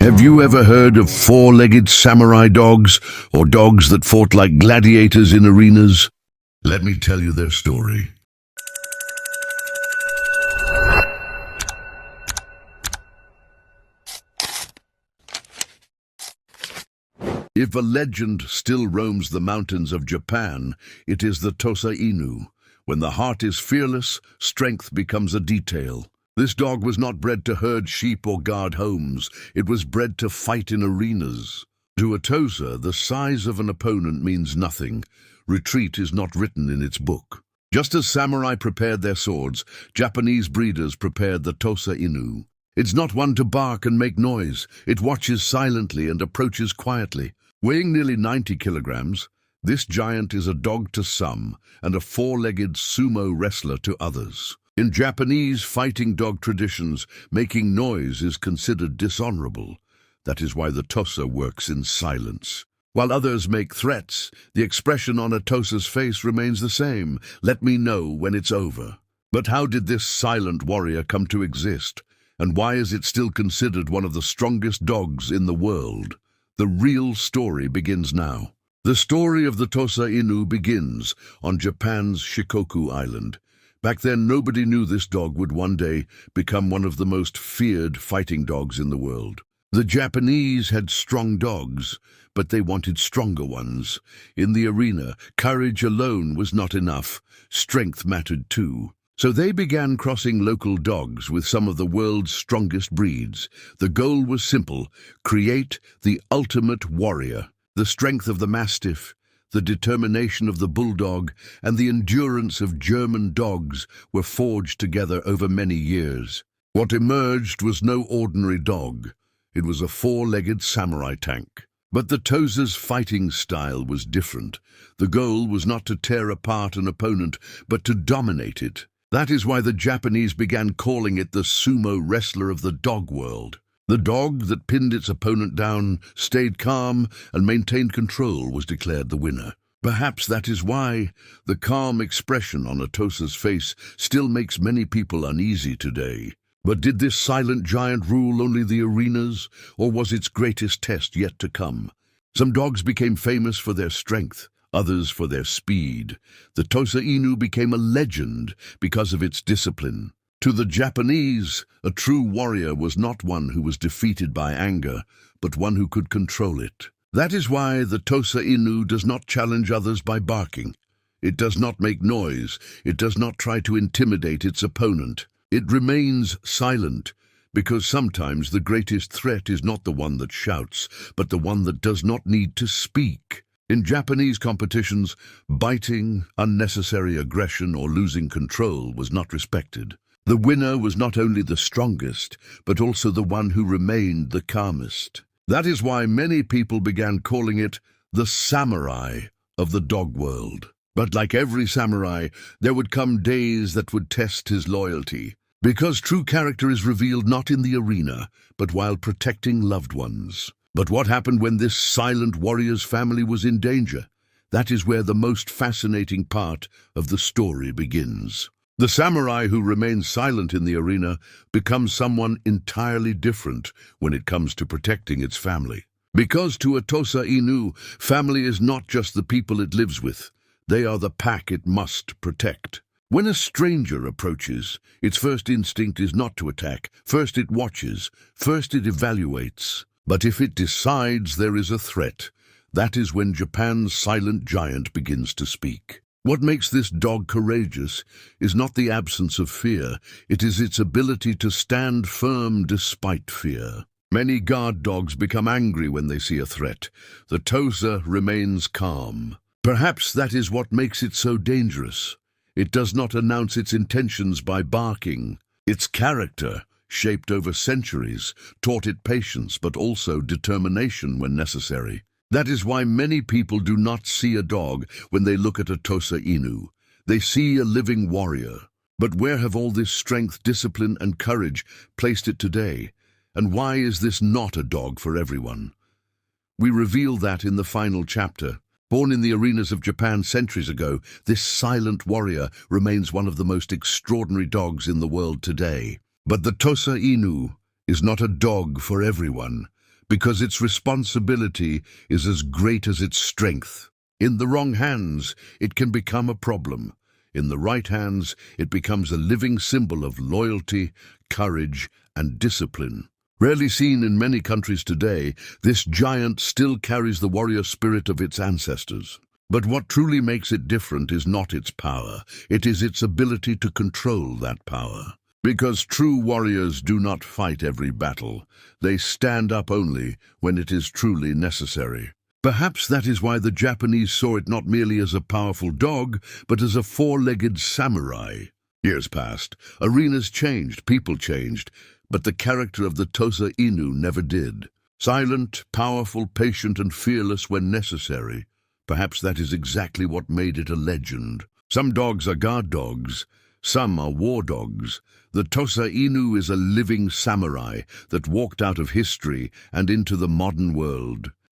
Have you ever heard of four-legged samurai dogs, or dogs that fought like gladiators in arenas? Let me tell you their story. If a legend still roams the mountains of Japan, it is the Tosa Inu. When the heart is fearless, strength becomes a detail. This dog was not bred to herd sheep or guard homes. It was bred to fight in arenas. To a Tosa, the size of an opponent means nothing. Retreat is not written in its book. Just as samurai prepared their swords, Japanese breeders prepared the Tosa Inu. It's not one to bark and make noise. It watches silently and approaches quietly. Weighing nearly 90 kilograms, this giant is a dog to some and a four-legged sumo wrestler to others. In Japanese fighting dog traditions, making noise is considered dishonorable. That is why the Tosa works in silence. While others make threats, the expression on a Tosa's face remains the same. Let me know when it's over. But how did this silent warrior come to exist? And why is it still considered one of the strongest dogs in the world? The real story begins now. The story of the Tosa Inu begins on Japan's Shikoku Island. Back then, nobody knew this dog would one day become one of the most feared fighting dogs in the world. The Japanese had strong dogs, but they wanted stronger ones. In the arena, courage alone was not enough. Strength mattered too. So they began crossing local dogs with some of the world's strongest breeds. The goal was simple: create the ultimate warrior. The strength of the Mastiff, the determination of the Bulldog, and the endurance of German dogs were forged together over many years. What emerged was no ordinary dog. It was a four-legged samurai tank. But the Tosa's fighting style was different. The goal was not to tear apart an opponent, but to dominate it. That is why the Japanese began calling it the sumo wrestler of the dog world. The dog that pinned its opponent down, stayed calm, and maintained control was declared the winner. Perhaps that is why the calm expression on a Tosa's face still makes many people uneasy today. But did this silent giant rule only the arenas, or was its greatest test yet to come? Some dogs became famous for their strength, others for their speed. The Tosa Inu became a legend because of its discipline. To the Japanese, a true warrior was not one who was defeated by anger, but one who could control it. That is why the Tosa Inu does not challenge others by barking. It does not make noise. It does not try to intimidate its opponent. It remains silent, because sometimes the greatest threat is not the one that shouts, but the one that does not need to speak. In Japanese competitions, biting, unnecessary aggression, or losing control was not respected. The winner was not only the strongest, but also the one who remained the calmest. That is why many people began calling it the samurai of the dog world. But like every samurai, there would come days that would test his loyalty. Because true character is revealed not in the arena, but while protecting loved ones. But what happened when this silent warrior's family was in danger? That is where the most fascinating part of the story begins. The samurai who remains silent in the arena becomes someone entirely different when it comes to protecting its family. Because to a Tosa Inu, family is not just the people it lives with. They are the pack it must protect. When a stranger approaches, its first instinct is not to attack. First it watches. First it evaluates. But if it decides there is a threat, that is when Japan's silent giant begins to speak. What makes this dog courageous is not the absence of fear, it is its ability to stand firm despite fear. Many guard dogs become angry when they see a threat. The Tosa remains calm. Perhaps that is what makes it so dangerous. It does not announce its intentions by barking. Its character, shaped over centuries, taught it patience but also determination when necessary. That is why many people do not see a dog when they look at a Tosa Inu. They see a living warrior. But where have all this strength, discipline, and courage placed it today? And why is this not a dog for everyone? We reveal that in the final chapter. Born in the arenas of Japan centuries ago, this silent warrior remains one of the most extraordinary dogs in the world today. But the Tosa Inu is not a dog for everyone. because its responsibility is as great as its strength. In the wrong hands, it can become a problem. In the right hands, it becomes a living symbol of loyalty, courage, and discipline. Rarely seen in many countries today, this giant still carries the warrior spirit of its ancestors. But what truly makes it different is not its power, it is its ability to control that power. Because true warriors do not fight every battle, they stand up only when it is truly necessary. Perhaps that is why the Japanese saw it not merely as a powerful dog, but as a four-legged samurai. Years passed, arenas changed, people changed, but the character of the Tosa Inu never did. Silent, powerful, patient, and fearless when necessary. Perhaps that is exactly what made it a legend. Some dogs are guard dogs, some are war dogs. The Tosa Inu is a living samurai that walked out of history and into the modern world.